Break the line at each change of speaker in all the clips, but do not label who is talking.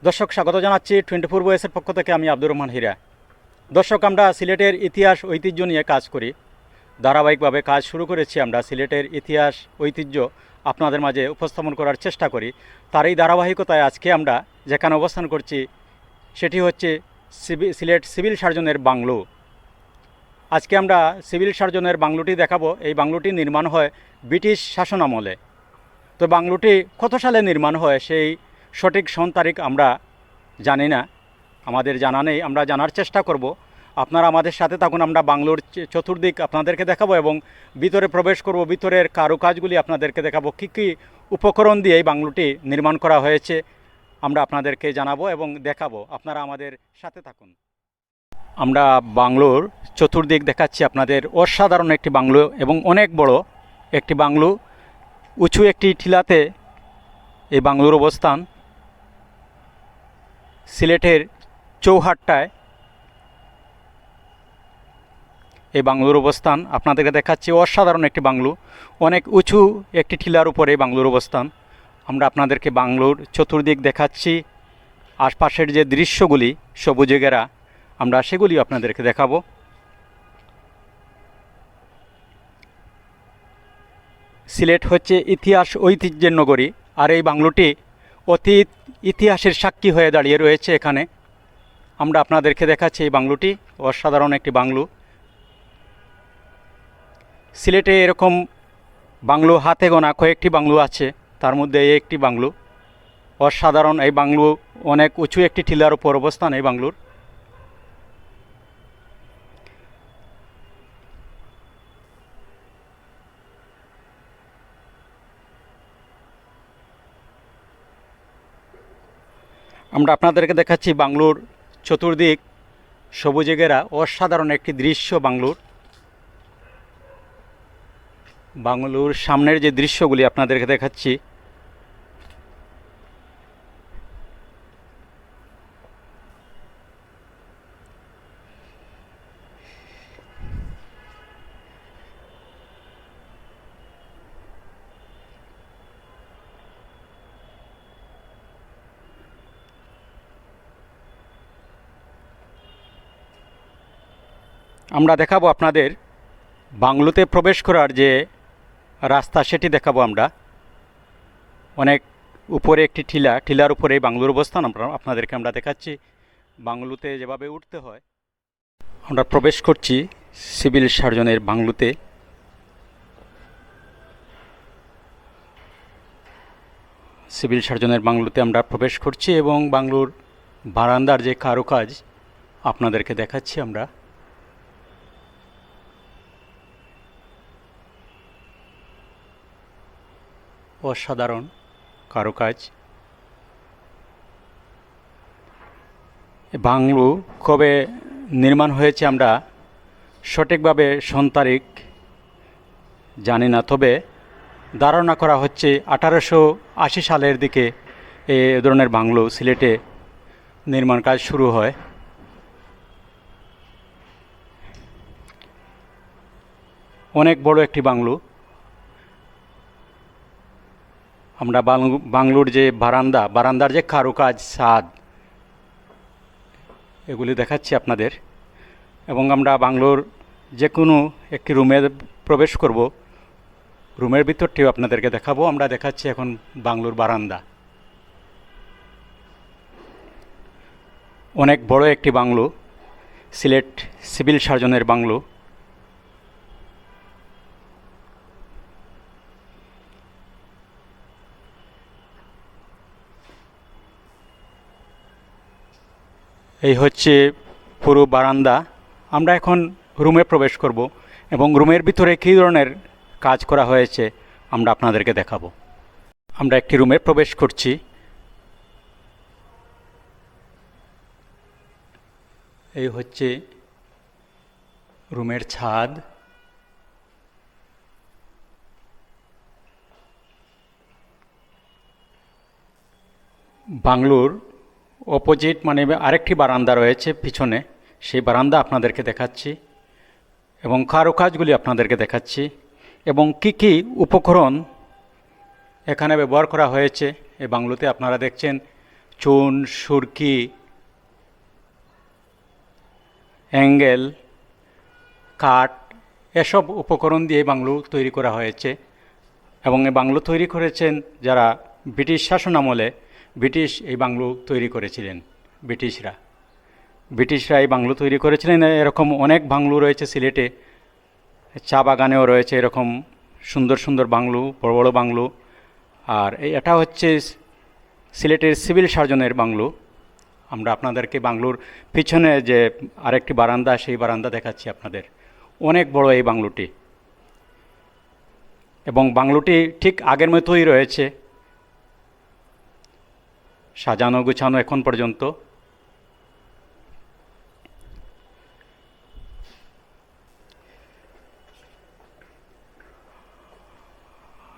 দর্শক স্বাগত জানাচ্ছি 24 ভয়েসের পক্ষ থেকে। আমি আব্দুর রহমান হীরা। দর্শক, আমরা সিলেটের ইতিহাস ঐতিহ্য নিয়ে কাজ করি। ধারাবাহিকভাবে কাজ শুরু করেছি। আমরা সিলেটের ইতিহাস ঐতিহ্য আপনাদের মাঝে উপস্থাপন করার চেষ্টা করি। তার এই ধারাবাহিকতায় আজকে আমরা যেখানে অবস্থান করছি সেটি হচ্ছে সিলেট সিভিল সার্জনের বাংলো। আজকে আমরা সিভিল সার্জনের বাংলোটি দেখাবো। এই বাংলোটি নির্মাণ হয় ব্রিটিশ শাসন আমলে। তো বাংলোটি কত সালে নির্মাণ হয় সেই সঠিক সন তারিখ আমরা জানি না, আমাদের জানা নেই। আমরা জানার চেষ্টা করব। আপনারা আমাদের সাথে থাকুন। আমরা বাংলোর চতুর্দিক আপনাদেরকে দেখাবো এবং ভিতরে প্রবেশ করব। ভিতরের কারুকাজগুলি আপনাদেরকে দেখাবো। কী কী উপকরণ দিয়ে এই বাংলোটি নির্মাণ করা হয়েছে আমরা আপনাদেরকে জানাবো এবং দেখাবো। আপনারা আমাদের সাথে থাকুন। আমরা বাংলোর চতুর্দিক দেখাচ্ছি আপনাদের। অসাধারণ একটি বাংলো এবং অনেক বড় একটি বাংলো। উঁচু একটি টিলাতে এই বাংলোর অবস্থান। সিলেটের চৌহাট্টায় এই বাংলোর অবস্থান আপনাদেরকে দেখাচ্ছি। অসাধারণ একটি বাংলো, অনেক উঁচু একটি টিলার উপরে এই বাংলোর অবস্থান। আমরা আপনাদেরকে বাংলোর চতুর্দিক দেখাচ্ছি। আশপাশের যে দৃশ্যগুলি সবুজে ঘেরা, আমরা সেগুলি আপনাদেরকে দেখাবো। সিলেট হচ্ছে ইতিহাস ঐতিহ্যের নগরী, আর এই বাংলোটি অতীত ইতিহাসের সাক্ষী হয়ে দাঁড়িয়ে রয়েছে এখানে। আমরা আপনাদেরকে দেখাচ্ছি এই বাংলোটি। অসাধারণ একটি বাংলো। সিলেটে এরকম বাংলো হাতে গোনা কয়েকটি বাংলো আছে, তার মধ্যে এই একটি বাংলো। অসাধারণ এই বাংলো, অনেক উঁচু একটি টিলার উপর অবস্থান এই বাংলোর। আমরা আপনাদেরকে দেখাচ্ছি বাংলোর চতুর্দিক সবুজে ঘেরা অসাধারণ একটি দৃশ্য বাংলোর। বাংলোর সামনের যে দৃশ্যগুলি আপনাদেরকে দেখাচ্ছি। আমরা দেখাবো আপনাদের বাংলোতে প্রবেশ করার যে রাস্তা, সেটি দেখাবো আমরা। অনেক উপরে একটি টিলার উপরে বাংলোর অবস্থান আপনাদেরকে আমরা দেখাচ্ছি। বাংলোতে যেভাবে উঠতে হয়। আমরা প্রবেশ করছি সিভিল সার্জনের বাংলোতে। সিভিল সার্জনের বাংলোতে আমরা প্রবেশ করছি এবং বাংলোর বারান্দার যে কারুকাজ আপনাদেরকে দেখাচ্ছি আমরা। অসাধারণ কারুকাজ। বাংলো কবে নির্মাণ হয়েছে আমরা সঠিকভাবে সন তারিখ জানি না, তবে ধারণা করা হচ্ছে 1880 সালের দিকে এ ধরনের বাংলো সিলেটে নির্মাণ কাজ শুরু হয়। অনেক বড় একটি বাংলো। আমরা বাংলোর যে বারান্দার যে কারুকাজ, ছাদ, এগুলি দেখাচ্ছি আপনাদের। এবং আমরা বাংলোর যে কোনো একটি রুমে প্রবেশ করব। রুমের ভিতরটিও আপনাদেরকে দেখাবো। আমরা দেখাচ্ছি এখন বাংলোর বারান্দা। অনেক বড় একটি বাংলো, সিলেট সিভিল সার্জনের বাংলো। এই হচ্ছে পুরো বারান্দা। আমরা এখন রুমে প্রবেশ করব এবং রুমের ভিতরে কী ধরনের কাজ করা হয়েছে আমরা আপনাদেরকে দেখাবো। আমরা একটি রুমে প্রবেশ করছি। এই হচ্ছে রুমের ছাদ। বাংলোর অপোজিট মানে আরেকটি বারান্দা রয়েছে পিছনে, সেই বারান্দা আপনাদেরকে দেখাচ্ছি এবং কারুকাজগুলি আপনাদেরকে দেখাচ্ছি এবং কি কি উপকরণ এখানে ব্যবহার করা হয়েছে এই বাংলোতে। আপনারা দেখছেন চুন, সুরকি, অ্যাঙ্গেল, কাঠ এসব উপকরণ দিয়ে বাংলো তৈরি করা হয়েছে। এবং এই বাংলো তৈরি করেছেন যারা ব্রিটিশ শাসন আমলে ব্রিটিশ এই বাংলো তৈরি করেছিলেন। ব্রিটিশরা এই বাংলো তৈরি করেছিলেন। এরকম অনেক বাংলো রয়েছে সিলেটে, চা বাগানেও রয়েছে এরকম সুন্দর সুন্দর বাংলো, বড় বড় বাংলো। আর এটা হচ্ছে সিলেটের সিভিল সার্জনের বাংলো। আমরা আপনাদেরকে বাংলোর পিছনে যে আরেকটি বারান্দা, সেই বারান্দা দেখাচ্ছি আপনাদের। অনেক বড় এই বাংলোটি, এবং বাংলোটি ঠিক আগের মতোই রয়েছে, সাজানো গুছানো এখন পর্যন্ত।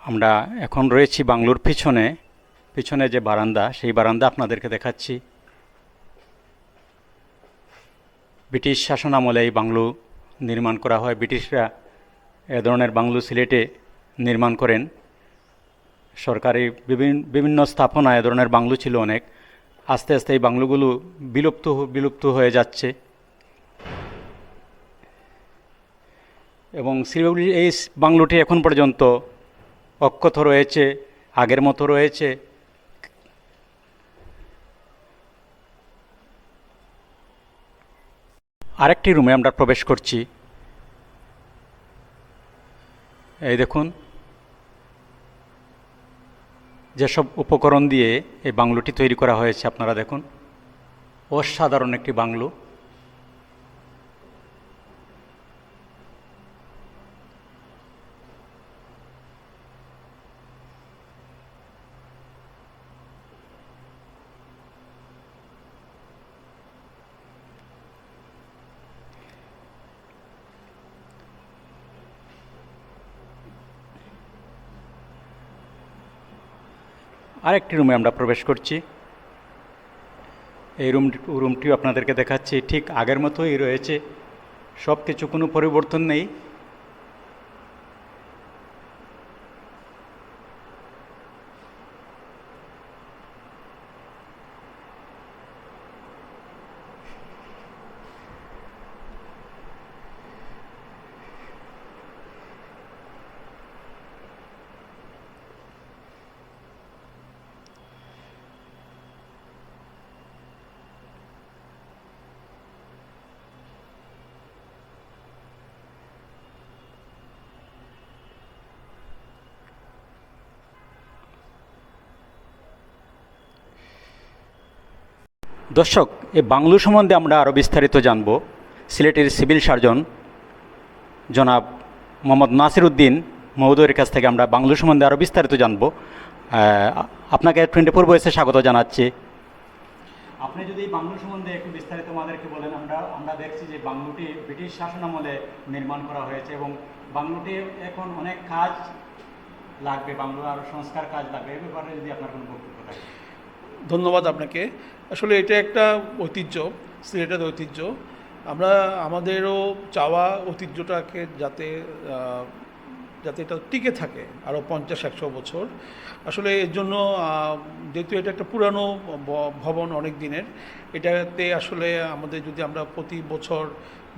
আমরা এখন রয়েছি বাংলোর পিছনে যে বারান্দা, সেই বারান্দা আপনাদেরকে দেখাচ্ছি। ব্রিটিশ শাসন আমলে এই বাংলো নির্মাণ করা হয়। ব্রিটিশরা এ ধরনের বাংলো সিলেটে নির্মাণ করেন। সরকারি বিভিন্ন স্থাপনা এ ধরনের বাংলো ছিল অনেক। আস্তে আস্তে এই বাংলোগুলো বিলুপ্ত হয়ে যাচ্ছে। এবং এই বাংলোটি এখন পর্যন্ত অক্ষত রয়েছে, আগের মতো রয়েছে। আরেকটি রুমে আমরা প্রবেশ করছি। এই দেখুন যেসব উপকরণ দিয়ে এই বাংলোটি তৈরি করা হয়েছে, আপনারা দেখুন। অসাধারণ একটি বাংলো। আরেকটি রুমে আমরা প্রবেশ করছি। এই রুমটিও আপনাদেরকে দেখাচ্ছি, ঠিক আগের মতোই রয়েছে, সব কিছু, কোনো পরিবর্তন নেই। দর্শক, এই বাংলো সম্বন্ধে আমরা আরও বিস্তারিত জানব সিলেটের সিভিল সার্জন জনাব মোহাম্মদ নাসির উদ্দিন মহোদয়ের কাছ থেকে। আমরা বাংলো সম্বন্ধে আরও বিস্তারিত জানব। আপনাকে 24 ভয়েসে স্বাগত জানাচ্ছি। আপনি যদি এই বাংলো সম্বন্ধে একটু বিস্তারিত আমাদেরকে বলেন। আমরা দেখছি যে বাংলোটি ব্রিটিশ শাসন আমলে নির্মাণ করা হয়েছে, এবং বাংলোটি এখন অনেক কাজ লাগবে, বাংলো আরও সংস্কার কাজ লাগবে। এই ব্যাপারে যদি আপনার কোনো বক্তব্য থাকে।
ধন্যবাদ আপনাকে। আসলে এটা একটা ঐতিহ্য, সিলেটের ঐতিহ্য। আমরা আমাদেরও চাওয়া ঐতিহ্যটাকে যাতে এটা টিকে থাকে আরও 50-100 বছর। আসলে এর জন্য যেহেতু এটা একটা পুরানো ভবন, অনেক দিনের, এটাতে আসলে আমাদের যদি আমরা প্রতি বছর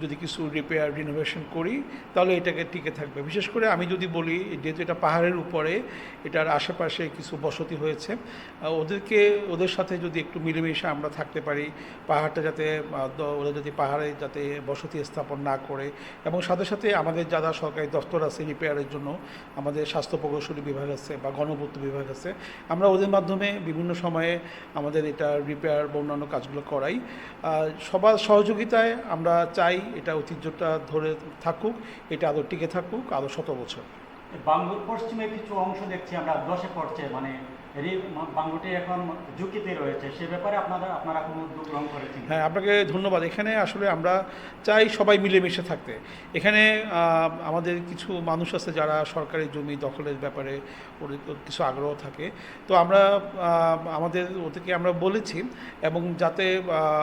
যদি কিছু রিপেয়ার রিনোভেশন করি তাহলে এটাকে টিকে থাকবে। বিশেষ করে আমি যদি বলি, যেহেতু এটা পাহাড়ের উপরে, এটার আশেপাশে কিছু বসতি হয়েছে, ওদের সাথে যদি একটু মিলেমিশে আমরা থাকতে পারি, পাহাড়টা যাতে ওরা যদি পাহাড়ে যাতে বসতি স্থাপন না করে, এবং সাথে সাথে আমাদের যারা সরকারি দপ্তর আছে রিপেয়ারের জন্য, আমাদের স্বাস্থ্য প্রকৌশলী বিভাগ আছে বা গণপূর্ত বিভাগ আছে, আমরা ওদের মাধ্যমে বিভিন্ন সময়ে আমাদের এটা রিপেয়ার বা অন্যান্য কাজগুলো করাই। সবার সহযোগিতায় আমরা চাই এটা ঐতিহ্যটা ধরে থাকুক, এটা আরও টিকে থাকুক আরও 100 বছর।
বাংলোর পশ্চিমে কিছু অংশ দেখছি আমরা ধসে পড়ছে, মানে বাংলোটি এখন ঝুঁকিতে রয়েছে, সে ব্যাপারে আপনারা কোনো উদ্যোগ গ্রহণ করেছেন?
হ্যাঁ, আপনাকে ধন্যবাদ। এখানে আসলে আমরা চাই সবাই মিলেমিশে থাকতে। এখানে আমাদের কিছু মানুষ আছে যারা সরকারি জমি দখলের ব্যাপারে ওদের কিছু আগ্রহ থাকে, তো আমরা ওদেরকে আমরা বলেছি, এবং যাতে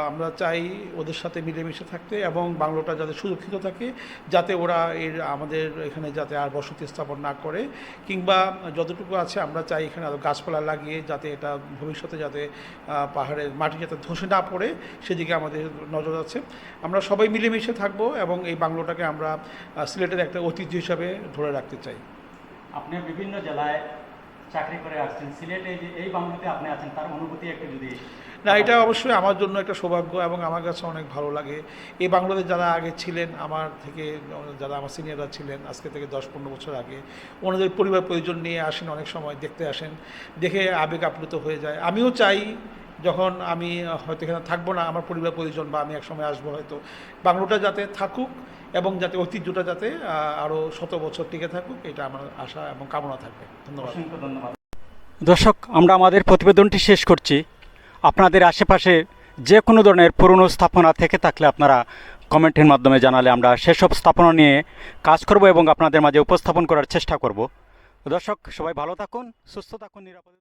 আমরা চাই ওদের সাথে মিলেমিশে থাকতে, এবং বাংলোটা যাতে সুরক্ষিত থাকে, যাতে ওরা আমাদের এখানে যাতে আর বসতি স্থাপন না করে, কিংবা যতটুকু আছে আমরা চাই এখানে আরও গাছপালা লাগিয়ে যাতে এটা ভবিষ্যতে যাতে পাহাড়ের মাটি যাতে ধসে না পড়ে সেদিকে আমাদের নজর আছে। আমরা সবাই মিলেমিশে থাকবো এবং এই বাংলোটাকে আমরা সিলেটের একটা ঐতিহ্য হিসাবে ধরে রাখতে চাই।
আপনি বিভিন্ন জেলায় চাকরি করে আসছেন, সিলেটে যে এই বাংলোতে আপনি আছেন তার অনুভূতি একটু যদি।
না, এটা অবশ্যই আমার জন্য একটা সৌভাগ্য এবং আমার কাছে অনেক ভালো লাগে। এই বাংলাদেশ যারা আগে ছিলেন আমার থেকে, যারা আমার সিনিয়ররা ছিলেন আজকে থেকে 10-15 বছর আগে, ওনাদের পরিবার পরিজন নিয়ে আসেন, অনেক সময় দেখতে আসেন, দেখে আবেগ আপ্লুত হয়ে যায়। আমিও চাই যখন আমি হয়তো এখানে থাকবো না, আমার পরিবার পরিজন বা আমি একসময় আসবো হয়তো, বাংলোটা যাতে থাকুক এবং যাতে ঐতিহ্যটা যাতে আরও শত বছর টিকে থাকুক, এটা আমার আশা এবং কামনা থাকবে। ধন্যবাদ।
অসংখ্য ধন্যবাদ। দর্শক, আমরা আমাদের প্রতিবেদনটি শেষ করছি। আপনাদের আশেপাশে যে কোনো ধরনের পুরনো স্থাপনা থেকে থাকলে আপনারা কমেন্টের মাধ্যমে জানালে আমরা সেসব স্থাপনা নিয়ে কাজ করব এবং আপনাদের মাঝে উপস্থাপন করার চেষ্টা করব। দর্শক, সবাই ভালো থাকুন, সুস্থ থাকুন, নিরাপদে।